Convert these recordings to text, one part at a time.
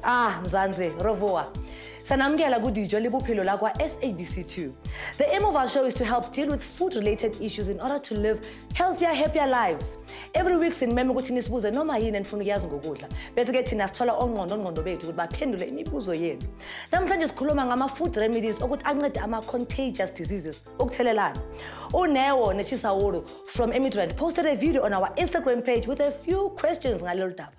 Mzansi, revoir. Sanamkela kuDijo Le Bophelo la kwa SABC2. The aim of our show is to help deal with food-related issues in order to live healthier, happier lives. Every week sinimeme ukuthi nisibuze noma yini enifuna ukuyazi ngokudla. Bese ke thina sithola ongqondo bethu ukuthi baphendule imibuzo yenu. Namhlanje sikhuluma ngama-food remedies ukuthi ancede ama-contagious diseases ukuthelelana. uNeo Nechisaworo from Emidrand posted a video on our Instagram page with a few questions ngalolu daba.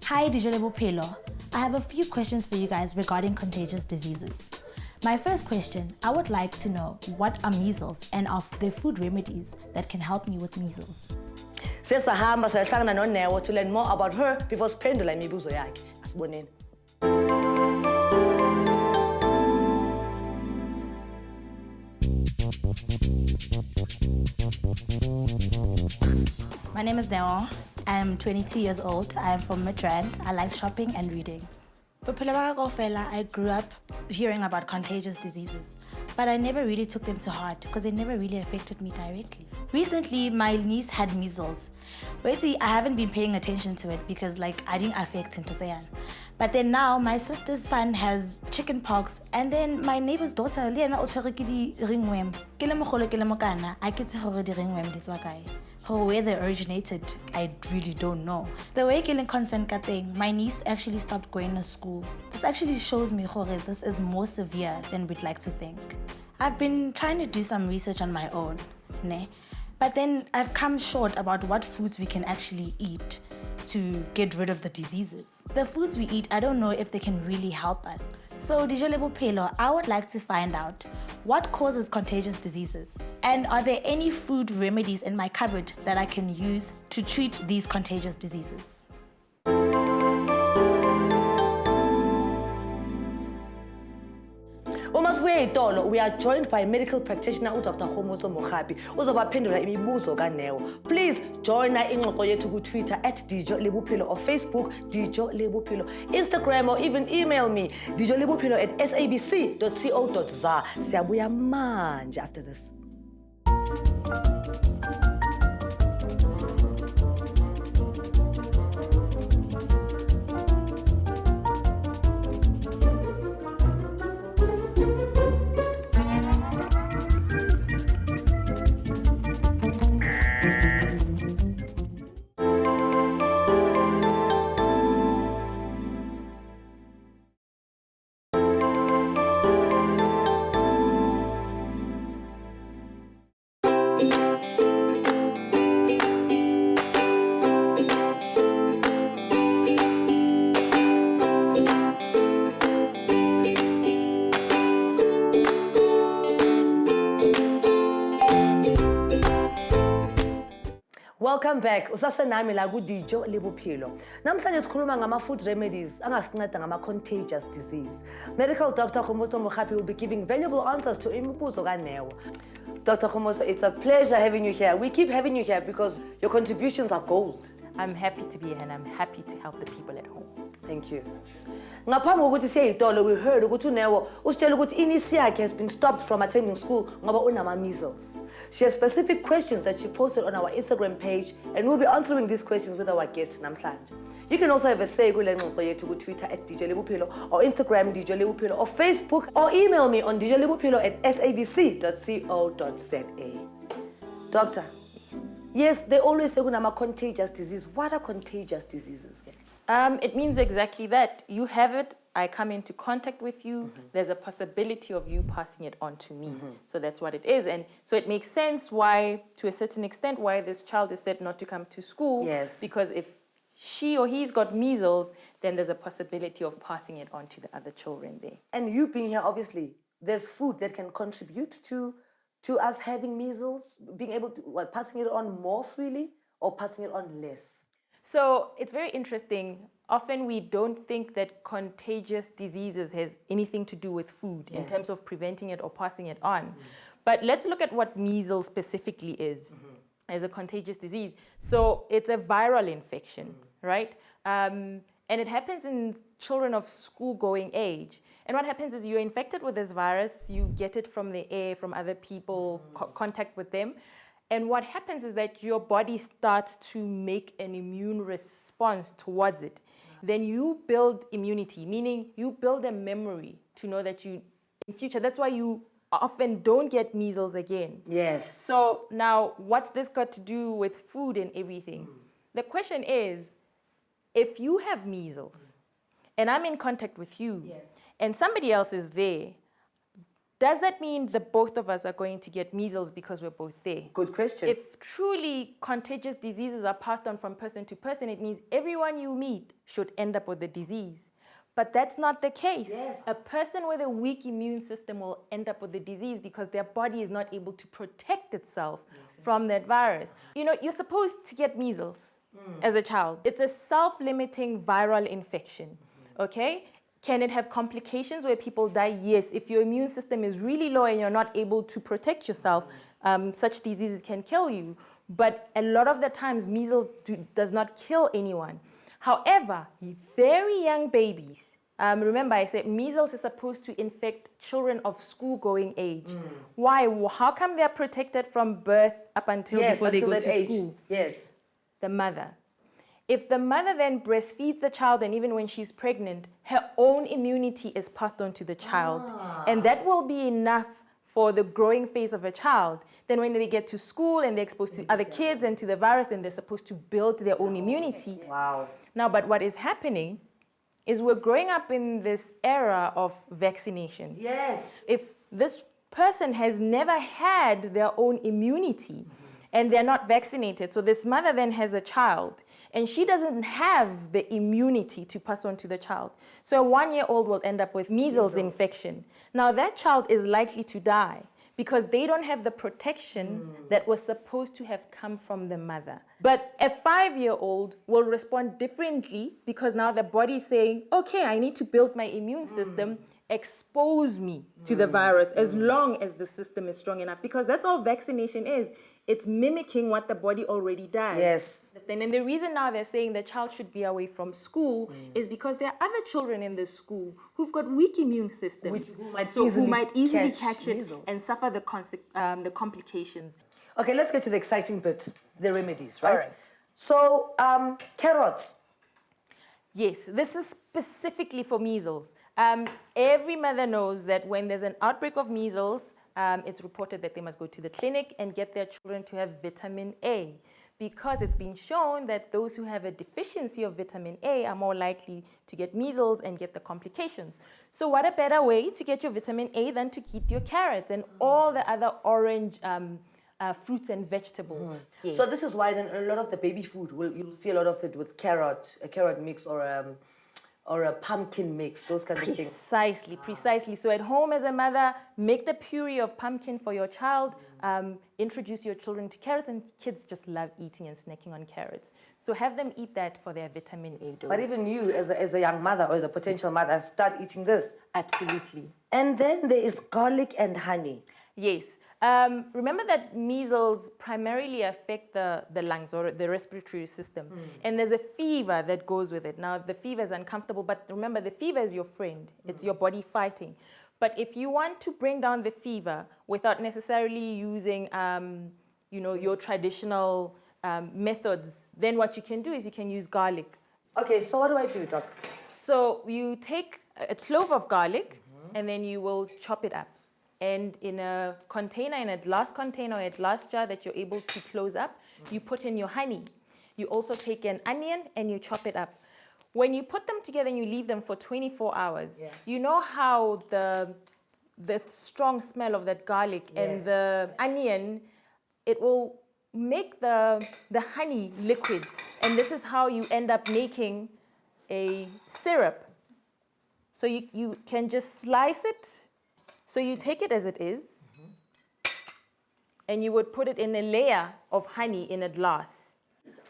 Hi, Dijo Le Bophelo. I have a few questions for you guys regarding contagious diseases. My first question, I would like to know what are measles and of the food remedies that can help me with measles. Sesahamba siyahlangana noNeo to learn more about her before siphendula imibuzo yakhe. Asiboneni. My name is Neo. I'm 22 years old. I am from Midrand. I like shopping and reading. I grew up hearing about contagious diseases, but I never really took them to heart because they never really affected me directly. Recently, my niece had measles. I haven't been paying attention to it because I didn't affect Ntotayan. But then now my sister's son has chickenpox, and then my neighbor's daughter, ringworm. Where they originated, I really don't know. The way my niece actually stopped going to school. This actually shows me this is more severe than we'd like to think. I've been trying to do some research on my own, but then I've come short about what foods we can actually eat to get rid of the diseases. The foods we eat, I don't know if they can really help us. So, Dijo Le Bophelo, I would like to find out what causes contagious diseases, and are there any food remedies in my cupboard that I can use to treat these contagious diseases? We are joined by medical practitioner Dr. Tinashe Chikowore. Please join us in Twitter at Dijo Le Bophelo or Facebook Dijo Le Bophelo, Instagram, or even email me dijolebophelo@sabc.co.za. Siyabuya manje after this. Welcome back. Usasenami la kuDijo Le Bophelo. Namhlanje sikhuluma ngama-food remedies angasinceda ngama-contagious disease. Medical Dr. Tinashe will be giving valuable answers to imibuzo kaNeo. Dr. Tinashe, it's a pleasure having you here. We keep having you here because your contributions are gold. I'm happy to be here and I'm happy to help the people at home. Thank you. Ngaphambi kokuthi siye itolo, we heard ukuthi uNeo usitshela ukuthi inisi yakhe has been stopped from attending school ngoba unama measles. She has specific questions that she posted on our Instagram page, and we'll be answering these questions with our guests namhlanje. You can also have a say kule ngxoxo yethu ku Twitter at Dijo Le Bophelo, or Instagram Dijo Le Bophelo, or Facebook, or email me on dijolebophelo@sabc.co.za. Doctor, yes, they always say kunama contagious disease. What are contagious diseases? It means exactly that. You have it, I come into contact with you, there's a possibility of you passing it on to me. So that's what it is. And so it makes sense why, to a certain extent, why this child is said not to come to school. Yes. Because if she or he's got measles, then there's a possibility of passing it on to the other children there. And you being here, obviously, there's food that can contribute to us having measles, being able to, passing it on more freely or passing it on less? So it's very interesting. Often we don't think that contagious diseases has anything to do with food in terms of preventing it or passing it on. But let's look at what measles specifically is as a contagious disease. So it's a viral infection, right? And it happens in children of school-going age. And what happens is you're infected with this virus, you get it from the air, from other people, contact with them. And what happens is that your body starts to make an immune response towards it. then you build immunity, meaning you build a memory to know that you, in future, that's why you often don't get measles again. Yes. So now, what's this got to do with food and everything? The question is, if you have measles and I'm in contact with you and somebody else is there, does that mean that both of us are going to get measles because we're both there? Good question. If truly contagious diseases are passed on from person to person, it means everyone you meet should end up with the disease. But that's not the case. Yes. A person with a weak immune system will end up with the disease because their body is not able to protect itself from that virus. You know, you're supposed to get measles as a child. It's a self-limiting viral infection, okay? Can it have complications where people die? Yes. If your immune system is really low and you're not able to protect yourself, such diseases can kill you. But a lot of the times, measles does not kill anyone. However, very young babies, remember I said measles is supposed to infect children of school-going age. Why? How come they're protected from birth up until before they go to school? Yes. The mother. If the mother then breastfeeds the child and even when she's pregnant, her own immunity is passed on to the child. And that will be enough for the growing phase of a child. Then when they get to school and they're exposed to other kids and to the virus, then they're supposed to build their own immunity. Wow. Now, but what is happening is we're growing up in this era of vaccination. Yes. If this person has never had their own immunity and they're not vaccinated, so this mother then has a child, and she doesn't have the immunity to pass on to the child. So a 1-year-old will end up with measles infection. Now that child is likely to die because they don't have the protection that was supposed to have come from the mother. But a 5-year-old will respond differently because now the body is saying, okay, I need to build my immune system, expose me to the virus as long as the system is strong enough, because that's all vaccination is. It's mimicking what the body already does. Yes. And the reason now they're saying the child should be away from school is because there are other children in the school who've got weak immune systems, who might easily catch it measles and suffer the complications. Okay, let's get to the exciting bit, the remedies, right? All right. So, carrots. Yes, this is specifically for measles. Every mother knows that when there's an outbreak of measles, it's reported that they must go to the clinic and get their children to have vitamin A, because it's been shown that those who have a deficiency of vitamin A are more likely to get measles and get the complications. So what a better way to get your vitamin A than to eat your carrots and all the other orange fruits and vegetables. Yes. So this is why then a lot of the baby food, you'll see a lot of it with a carrot mix or a pumpkin mix, those kinds of things. Precisely. So at home as a mother, make the puree of pumpkin for your child, introduce your children to carrots, and kids just love eating and snacking on carrots. So have them eat that for their vitamin A dose. But even you, as a young mother or as a potential mother, start eating this. Absolutely. And then there is garlic and honey. Yes. Remember that measles primarily affect the lungs or the respiratory system. And there's a fever that goes with it. Now, the fever is uncomfortable, but remember, the fever is your friend. It's your body fighting. But if you want to bring down the fever without necessarily using, your traditional methods, then what you can do is you can use garlic. Okay, so what do I do, Doc? So you take a clove of garlic, and then you will chop it up. And in a container, in a glass container or a glass jar that you're able to close up, you put in your honey. You also take an onion and you chop it up. When you put them together and you leave them for 24 hours, you know how the strong smell of that garlic and the onion, it will make the honey liquid. And this is how you end up making a syrup. So you can just slice it. So you take it as it is, and you would put it in a layer of honey in a glass.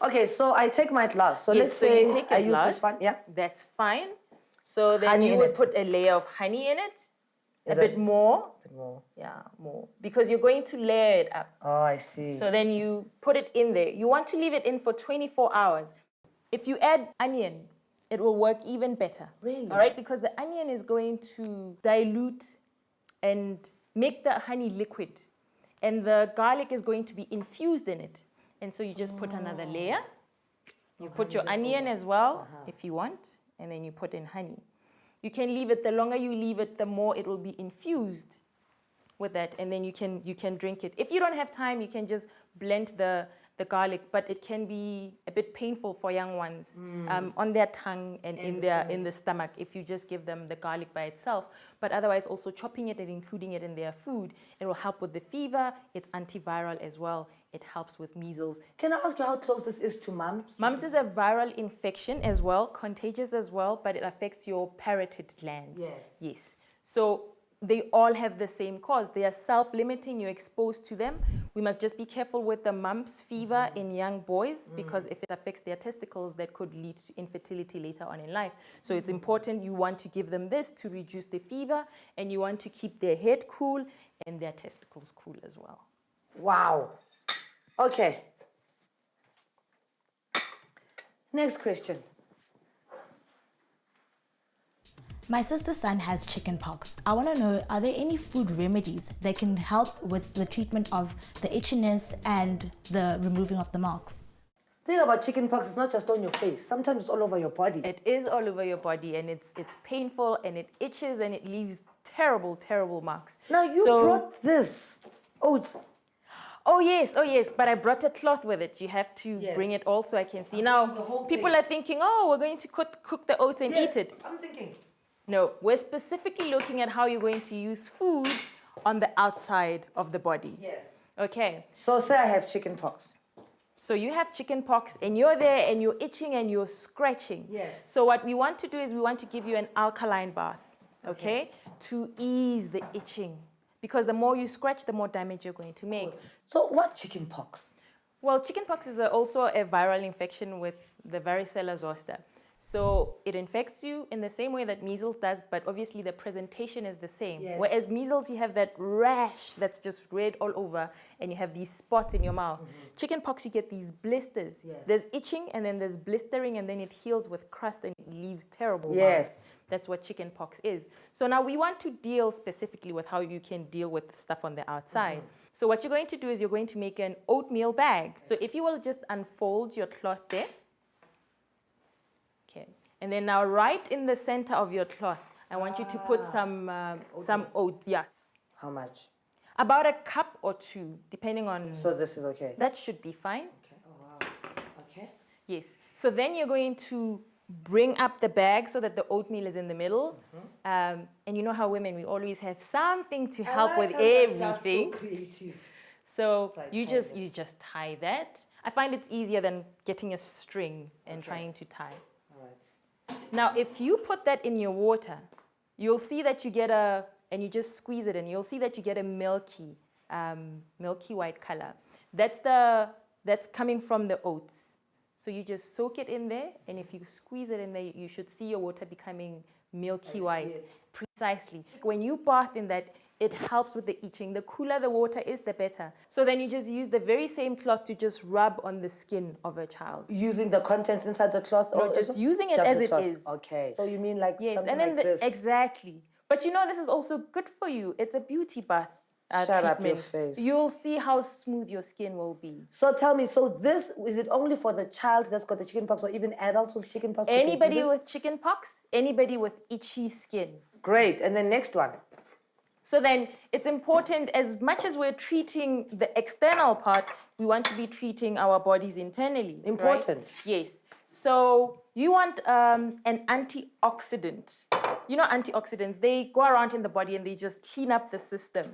Okay, so I take my glass. So let's say you take I a use glass, this one. Yeah. That's fine. So then Honey you in would it. put a layer of honey in it, Is a bit more. more. Yeah, more. Because you're going to layer it up. Oh, I see. So then you put it in there. You want to leave it in for 24 hours. If you add onion, it will work even better. Really? All right, because the onion is going to dilute and make the honey liquid. And the garlic is going to be infused in it. And so you just put another layer. You put your onion as well, if you want. and then you put in honey. You can leave it, the longer you leave it, the more it will be infused with that, and then you can drink it. If you don't have time, you can just blend the garlic, but it can be a bit painful for young ones on their tongue and in the stomach if you just give them the garlic by itself. But otherwise, also chopping it and including it in their food, it will help with the fever. It's antiviral as well. It helps with measles. Can I ask you how close this is to mumps? Mumps is a viral infection as well, contagious as well, but it affects your parotid glands. Yes. So they all have the same cause. They are self-limiting. You're exposed to them. We must just be careful with the mumps fever in young boys, because if it affects their testicles, that could lead to infertility later on in life. So it's important, you want to give them this to reduce the fever, and you want to keep their head cool and their testicles cool as well. Wow. Okay. Next question. My sister's son has chickenpox. I want to know, are there any food remedies that can help with the treatment of the itchiness and the removing of the marks? The thing about chickenpox, it's not just on your face. Sometimes it's all over your body. It is all over your body, and it's painful, and it itches, and it leaves terrible, terrible marks. Now, you brought this. Oh yes, but I brought a cloth with it. You have to bring it all so I can see. Now, people are thinking, oh, we're going to cook the oats and eat it. I'm thinking. No, we're specifically looking at how you're going to use food on the outside of the body. Yes. Okay. So say I have chickenpox. So you have chickenpox, and you're there, and you're itching, and you're scratching. Yes. So what we want to do is we want to give you an alkaline bath, okay, to ease the itching. Because the more you scratch, the more damage you're going to make. So what chickenpox? Well, chickenpox is also a viral infection with the varicella zoster. So it infects you in the same way that measles does, but obviously the presentation is the same. Yes. Whereas measles, you have that rash that's just red all over, and you have these spots in your mouth. Chickenpox, you get these blisters. Yes. There's itching, and then there's blistering, and then it heals with crust, and it leaves terrible Yes. marks. That's what chickenpox is. So now we want to deal specifically with how you can deal with stuff on the outside. So what you're going to do is you're going to make an oatmeal bag. So if you will just unfold your cloth there. Okay. And then now right in the center of your cloth, I want you to put some oats. Yes. How much? About a cup or two, depending on... So this is okay? That should be fine. Okay. Oh, wow. Okay. Yes. So then you're going to bring up the bag so that the oatmeal is in the middle. And you know how women, we always have something to help with everything. So creative. So like you just tie that. I find it's easier than getting a string and trying to tie. All right. Now, if you put that in your water, you'll see that you get and you just squeeze it in, you'll see that you get a milky white color. That's coming from the oats. So you just soak it in there, and if you squeeze it in there, you should see your water becoming milky white. Precisely. When you bath in that, it helps with the itching. The cooler the water is, the better. So then you just use the very same cloth to just rub on the skin of a child. Using the contents inside the cloth? No, just using it as it is. Okay. So you mean like something and then like this? Exactly. But you know, this is also good for you. It's a beauty bath. Shut up your face. You'll see how smooth your skin will be. So tell me, so this, is it only for the child that's got the chickenpox, or even adults with chickenpox? Anybody with chickenpox, anybody with itchy skin. Great. And then next one. So then it's important, as much as we're treating the external part, we want to be treating our bodies internally. Important. Right? Yes. So you want an antioxidant. You know, antioxidants, they go around in the body and they just clean up the system.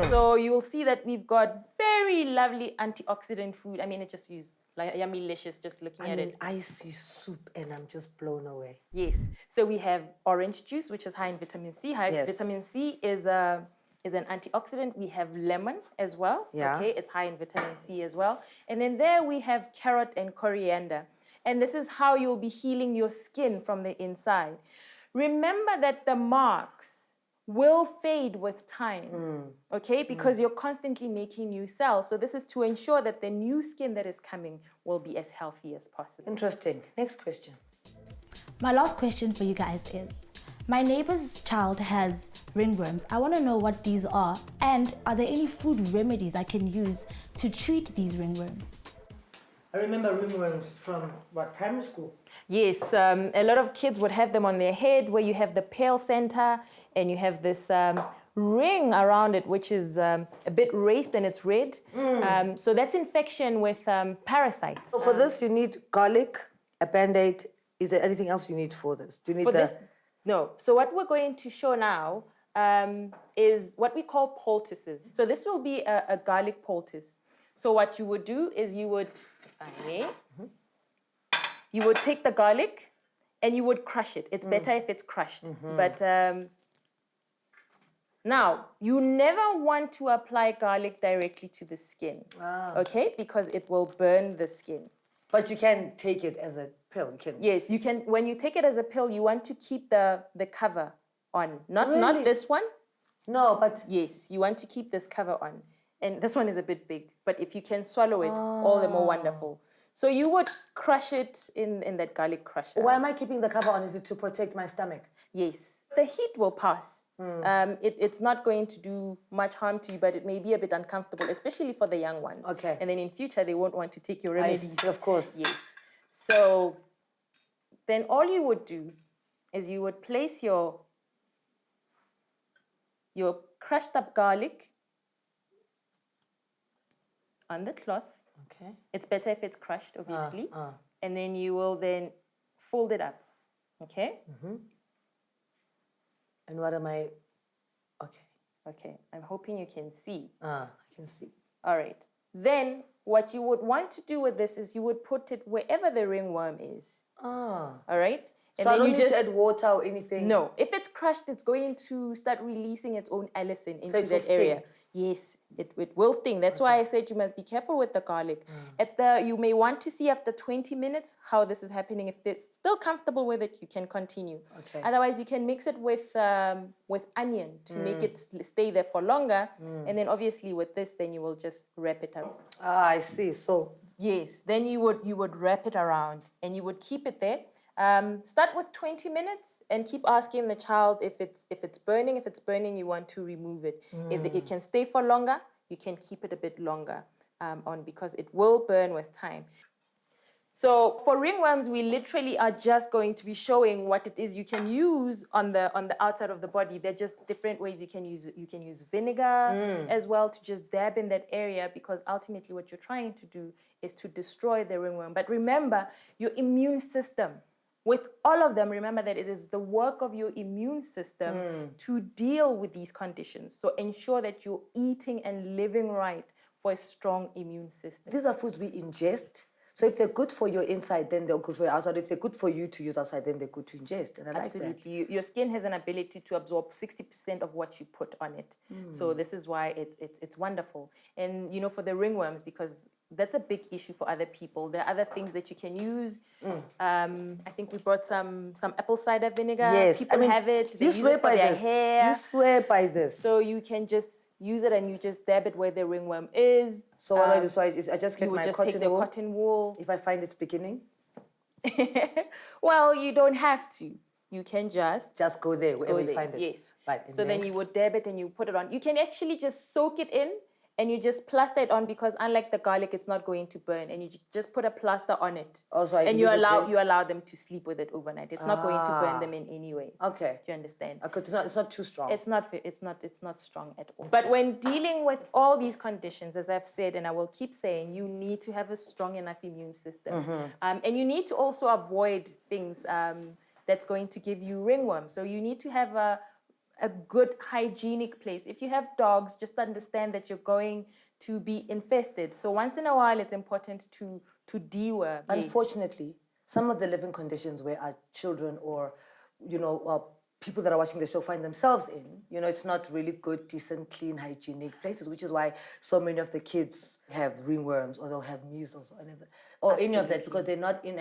So you will see that we've got very lovely antioxidant food. I mean, it just feels like yummy-licious just looking at it. I see soup and I'm just blown away. Yes. So we have orange juice, which is high in vitamin C. Vitamin C is an antioxidant. We have lemon as well. Yeah. Okay, it's high in vitamin C as well. And then there we have carrot and coriander. And this is how you'll be healing your skin from the inside. Remember that the marks will fade with time, okay? Because you're constantly making new cells. So this is to ensure that the new skin that is coming will be as healthy as possible. Interesting. Next question. My last question for you guys is, my neighbor's child has ringworms. I want to know what these are, and are there any food remedies I can use to treat these ringworms? I remember ringworms from, primary school? Yes, a lot of kids would have them on their head where you have the pale center and you have this ring around it, which is a bit raised and it's red. So that's infection with parasites. So for this, you need garlic, a Band-Aid. Is there anything else you need for this? Do you need this? No. So what we're going to show now is what we call poultices. So this will be a garlic poultice. So what you would do is you would, if I may, you would take the garlic and you would crush it. It's better if it's crushed. But now, you never want to apply garlic directly to the skin, okay? Because it will burn the skin. But you can take it as a pill. You can. Yes, you can. When you take it as a pill, you want to keep the cover on. Not this one. No, but... Yes, you want to keep this cover on. And this one is a bit big. But if you can swallow it, all the more wonderful. So you would crush it in that garlic crusher. Why am I keeping the cover on? Is it to protect my stomach? Yes. The heat will pass. It's not going to do much harm to you, but it may be a bit uncomfortable, especially for the young ones. Okay. And then in future, they won't want to take your remedies. Of course. Yes. So then all you would do is you would place your crushed up garlic on the cloth. Okay. It's better if it's crushed, obviously. And then you will then fold it up. Okay? And what am I... Okay. Okay. I'm hoping you can see. I can see. All right. Then what you would want to do with this is you would put it wherever the ringworm is. All right? And so then I don't you need just to add water or anything? No. If it's crushed, it's going to start releasing its own allicin into it will that area. sting. Yes, it will sting. That's why I said you must be careful with the garlic. You may want to see after 20 minutes how this is happening. If it's still comfortable with it, you can continue. Okay. Otherwise, you can mix it with onion to make it stay there for longer. And then obviously with this, then you will just wrap it up. I see. So... Yes, then you would wrap it around and you would keep it there. Start with 20 minutes and keep asking the child if it's burning. If it's burning, you want to remove it. If it can stay for longer, you can keep it a bit longer on because it will burn with time. So for ringworms, we literally are just going to be showing what it is you can use on the outside of the body. There are just different ways you can use it. You can use vinegar as well to just dab in that area because ultimately what you're trying to do is to destroy the ringworm. But remember, your immune system, with all of them, remember that it is the work of your immune system to deal with these conditions. So ensure that you're eating and living right for a strong immune system. These are foods we ingest. So if they're good for your inside, then they're good for your outside. If they're good for you to use outside, then they're good to ingest. And I like that. Absolutely. Your skin has an ability to absorb 60% of what you put on it. So this is why it's wonderful. And, you know, for the ringworms, because that's a big issue for other people. There are other things that you can use. I think we brought some apple cider vinegar. Yes. People have it. They You use swear it for by their this. hair. You swear by this. So you can just use it and you just dab it where the ringworm is. So what do I do? So I just get You would my just take the cotton wool. cotton wool. If I find it's beginning, Well, you don't have to. You can just go there wherever you find it. Yes. Right. So then you would dab it and you put it on. You can actually just soak it in and you just plaster it on because unlike the garlic, it's not going to burn. And you just put a plaster on it. Also, and you allow them to sleep with it overnight. It's not going to burn them in any way. Okay. Do you understand? It's not too strong. It's not strong at all. But when dealing with all these conditions, as I've said, and I will keep saying, you need to have a strong enough immune system. And you need to also avoid things that's going to give you ringworm. So you need to have a good hygienic place. If you have dogs, just understand that you're going to be infested. So once in a while, it's important to deworm. Unfortunately, some of the living conditions where our children or, people that are watching the show find themselves in, it's not really good, decent, clean, hygienic places, which is why so many of the kids have ringworms or they'll have measles or any of that because they're not in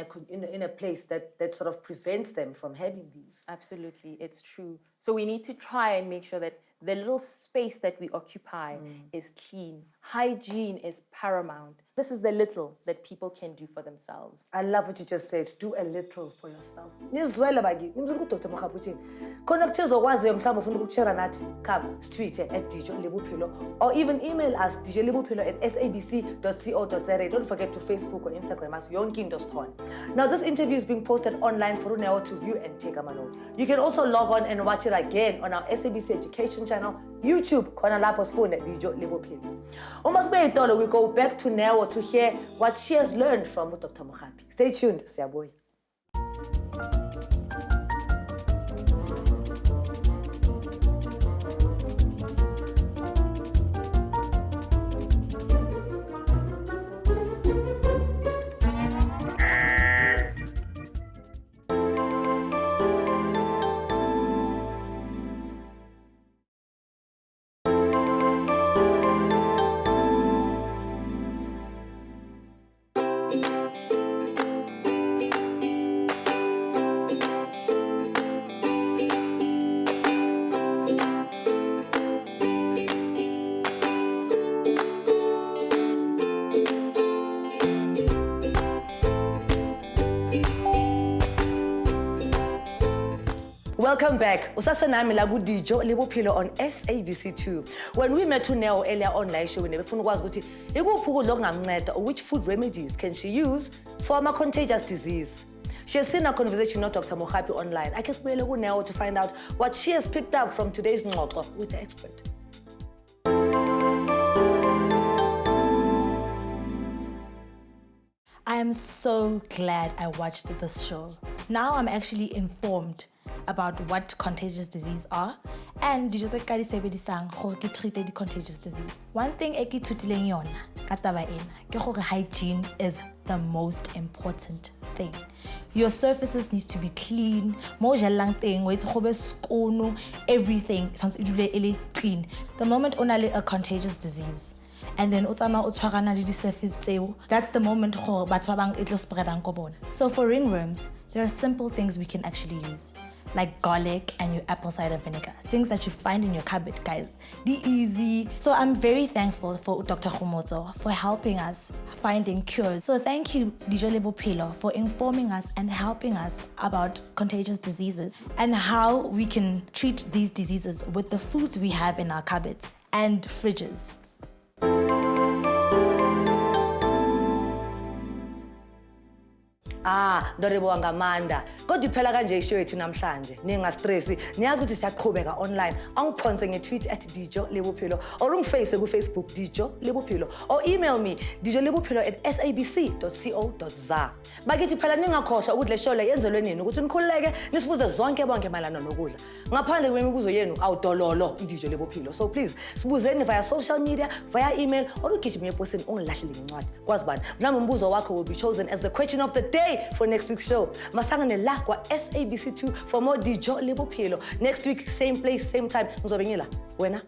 a place that sort of prevents them from having these. Absolutely, it's true. So we need to try and make sure that the little space that we occupy is clean. Hygiene is paramount. This is the little that people can do for themselves. I love what you just said. Do a little for yourself. Nizwele bagi. Nimzulu Dr. Mokhaputin. Connect uzokwazi mhlawumbe ufuna ukushare nathi. Come tweet at Dijo Le Bophelo or even email us dijolebophelo@sabc.co.za. Don't forget to Facebook or Instagram. Instagram as yonke into sikhona. Now this interview is being posted online for Neo to view and take a note. You can also log on and watch it again on our SABC Education channel, YouTube, khona lapho sifunde Dijo Le Bophelo. Uma sibe itolo, we go back to Neo to hear what she has learned from Dr. Mogapi. Stay tuned, siyabuya. Welcome back. Usasenami la Dijo Le Bophelo on SABC2. When we met Neo earlier on live show, we never found ukuthi ikuphi ukudla okungamnceda or which food remedies can she use for a contagious disease. She has seen a conversation with Dr. Mogapi online. I guess we're going Neo to find out what she has picked up from today's ngxoxo with the expert. I am so glad I watched this show. Now I'm actually informed about what contagious disease are and dijo tse ka di sebedisang gore ke treat the contagious disease. One thing e ke ithutileng yona ka taba ena ke gore hygiene is the most important thing. Your surfaces needs to be clean. Mo jalang teng wa itse go be skono, everything tshwantse e dule e le clean. The moment o na le a contagious disease and then o tsama o tshwarana le di surface tseo, that's the moment gore batho ba bang e tlo spreadang ko bona. So for ringworms, there are simple things we can actually use, like garlic and your apple cider vinegar, things that you find in your cupboard, guys. Be easy. So I'm very thankful for Dr. Khomotso for helping us finding cures. So thank you, Dijo Le Bophelo, for informing us and helping us about contagious diseases and how we can treat these diseases with the foods we have in our cupboards and fridges. Ndorebo ngamanda. Kodwa iphela kanje ishow yethu namhlanje. Ninga stress. Niyazi ukuthi siyaqhubeka online. Angiphonse nge-tweet @Dijo Le Bophelo or ungiface ku Facebook Dijo Le Bophelo or email me dijolebophelo@sabc.co.za. Bakithi phela ningakhohlwa ukuthi le show le yenzelwe nini ukuthi nikhululeke nisibuze zonke bonke mayelana nokudla. Ngaphandle kwemibuzo yenu awudololo iDijo Le Bophelo. So please sibuzeni via social media, via email or ugijime eposini ungilahlele ngencwadi. Kwazi bani? Mhlawumbe umbuzo wakho will be chosen as the question of the day for next week's show. Masangane la kwa SABC2 for more Dijo Le Bophelo. Next week, same place, same time. Ngizobe ngila. Wena?